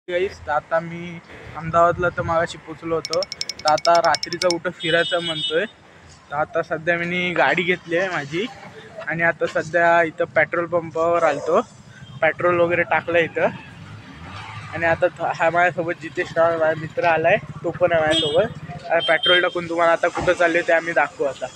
गाईस आता मी अहमदाबादला तर मागाशी पोचलो होतो. तर आता रात्रीचा कुठं फिरायचं म्हणतोय. तर आता सध्या मी गाडी घेतली आहे माझी आणि आता सध्या इथं पेट्रोल पंपावर आलतो. पेट्रोल वगैरे टाकलं इथं आणि आता हा माझ्यासोबत जितेश माझा मित्र आलाय, तो पण आहे माझ्यासोबत. पेट्रोल टाकून तुम्हाला आता कुठं चालले ते आम्ही दाखवू. आता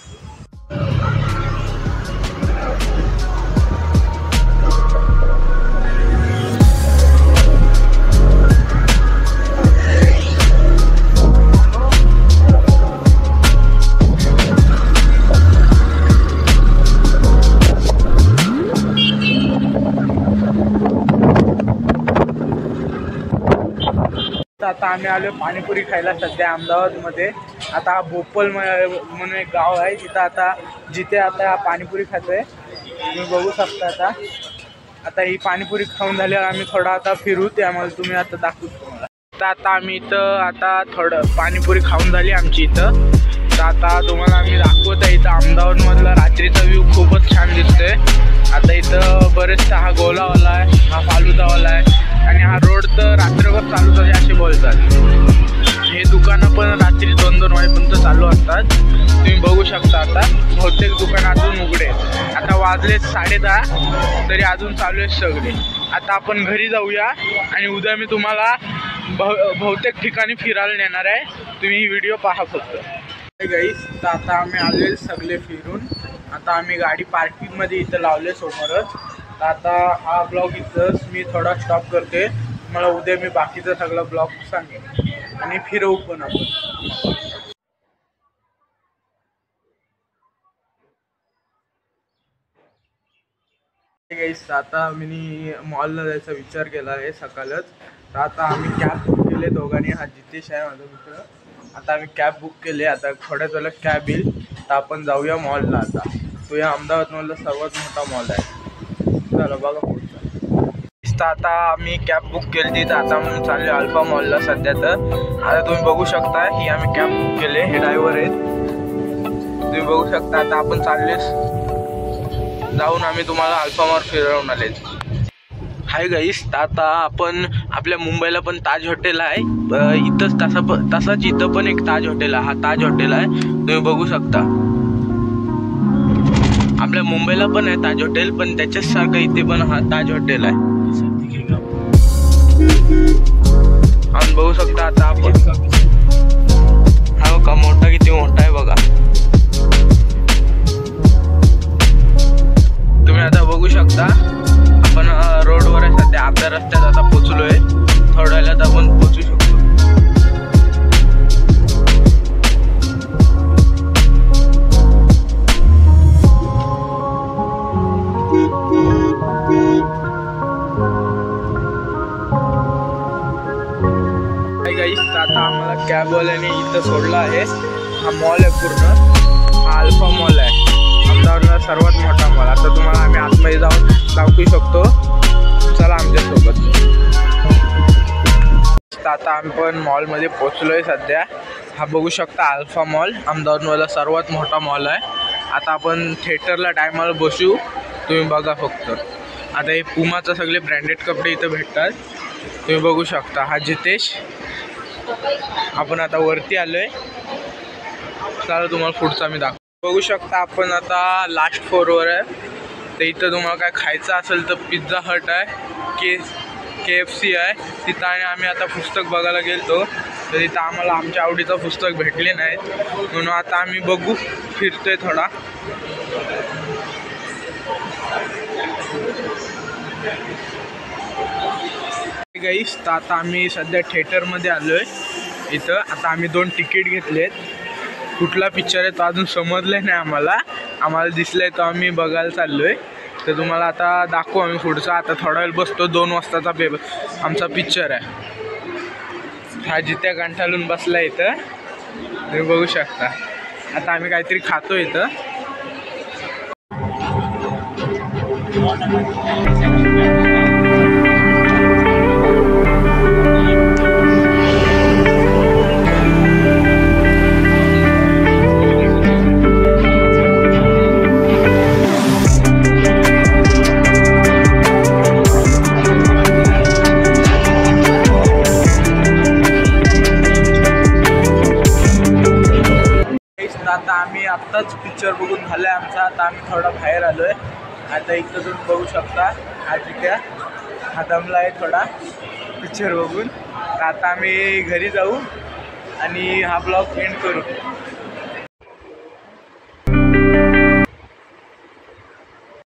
आता आम्ही आलो पाणीपुरी खायला सध्या अहमदाबादमध्ये. आता भोपल म्हणून एक गाव आहे तिथं आता जिथे आता पाणीपुरी खातोय तुम्ही बघू शकता. आता ही पाणीपुरी खाऊन झाल्यावर आम्ही थोडा आता फिरू, ते आम्हाला तुम्ही आता दाखवू तुम्हाला. तर आता आम्ही इथं आता थोडं पाणीपुरी खाऊन झाली आमची इथं. तर आता तुम्हाला आम्ही दाखवत आहे इथं अहमदाबादमधला रात्रीचा व्ह्यू खूपच छान दिसतोय. आता इथं बरेचसा हा गोलावाला आहे, हा फालुदावाला आहे आणि हा रोड तर रात्रभर चालूच आहे असे बोलतात. हे दुकानं पण रात्री 2-2 वाजेपर्यंत चालू असतात. तुम्ही बघू शकता. आता बहुतेक दुकानं अजून उघडे. आता वाजले 10:30 तरी अजून चालू आहेत सगळे. आता आपण घरी जाऊया आणि उद्या मी तुम्हाला बहुतेक ठिकाणी फिरायला नेणार आहे. तुम्ही ही व्हिडिओ पहा फक्त. गाईस तर आता आम्ही आले सगळे फिरून. आता आम्ही गाडी पार्किंगमध्ये इथं लावले समोरच. तर आता हा ब्लॉग इथंच मी थोडा स्टॉप करते. मला उद्या मी बाकीचा सगळा ब्लॉग सांगेन आणि फिरवू पण आपण. गाईस आता मी मॉलला जायचा विचार केला आहे सकाळच. तर आता आम्ही कॅब बुक केले दोघांनी. हा जितेश आहे माझा मित्र. आता आम्ही कॅब बुक केले. आता थोड्याच वेळेला कॅब येईल तर आपण जाऊया मॉलला. आता तो या अहमदाबादमधला सर्वात मोठा मॉल आहे. चला बघा पुढचा. आता आम्ही कॅब बुक केली तर आता आपण चालले अल्फा मॉलला सध्या. तर आता तुम्ही बघू शकता ही आम्ही कॅब बुक केले. हे ड्रायव्हर आहेत तुम्ही बघू शकता. आता आपण चालले जाऊन आम्ही तुम्हाला अल्फा मॉल फिरवून आले. हाय गाईस आता आपण आपल्या मुंबईला पण ताज हॉटेल आहे इथंच. तसाच इथं पण एक ताज हॉटेल आहे. हा ताज हॉटेल आहे तुम्ही बघू शकता. आपल्या मुंबईला पण आहे ताज हॉटेल पण त्याच्याच सारखं इथे पण हा ताज हॉटेल आहे. आपण बघू शकता. आता आपण हा बघा मोठा किती मोठा आहे बघा. तुम्ही आता बघू शकता. आपण रोडवर आहे सध्या. आपल्या रस्त्यात आता पोचलोय. थोड्या वेळात आपण पोचू शकतो. आता आम्हाला कॅबवाल्याने इथं सोडलं आहे. हा मॉल आहे पूर्ण. हा अल्फा मॉल आहे अहमदाबादला सर्वात मोठा मॉल. आता तुम्हाला आम्ही आतमध्ये जाऊन दाखवू शकतो. चला आमच्यासोबत. आता आम्ही पण मॉलमध्ये पोचलोय सध्या. हा बघू शकता अल्फा मॉल अहमदाबादमधला सर्वात मोठा मॉल आहे. आता आपण थिएटरला टायमाला बसू तुम्ही बघा फक्त. आता हे पुमाचं सगळे ब्रँडेड कपडे इथं भेटतात तुम्ही बघू शकता. हा जितेश. आपण आता वरती आलोय. चला तुम्हाला पुढचा मी दाखव. बघू शकता आपण आता लास्ट फ्लोअरवर आहे. तर इथं तुम्हाला काय खायचं असेल तर पिझ्झा हट आहे, KFC आहे तिथं. आणि आम्ही आता पुस्तक बघायला गेलतो तर तिथं आम्हाला आमच्या आवडीचं पुस्तक भेटले नाहीत म्हणून आता आम्ही बघू फिरतोय थोडा. गाईस तर आता आम्ही सध्या थिएटरमध्ये आलोय इथं. आता आम्ही 2 तिकीट घेतलेत. कुठला पिक्चर आहे तो अजून समजलं नाही आम्हाला दिसलंय तो आम्ही बघायला चाललोय. तर तुम्हाला आता दाखवू आम्ही पुढचा. आता थोडा वेळ बसतो. 2 वाजताचा आमचा पिक्चर आहे. हा जित्या कंटाळून बसला इथं तुम्ही बघू शकता. आता आम्ही काहीतरी खातो इथं. तर आता आम्ही आत्ताच पिक्चर बघून झालं आहे आमचा. आता आम्ही थोडा बाहेर आलो आहे. आता इथं तुम्ही बघू शकता हा जिथे हा दमला आहे थोडा पिक्चर बघून. तर आता आम्ही घरी जाऊ आणि हा ब्लॉग एंड करू.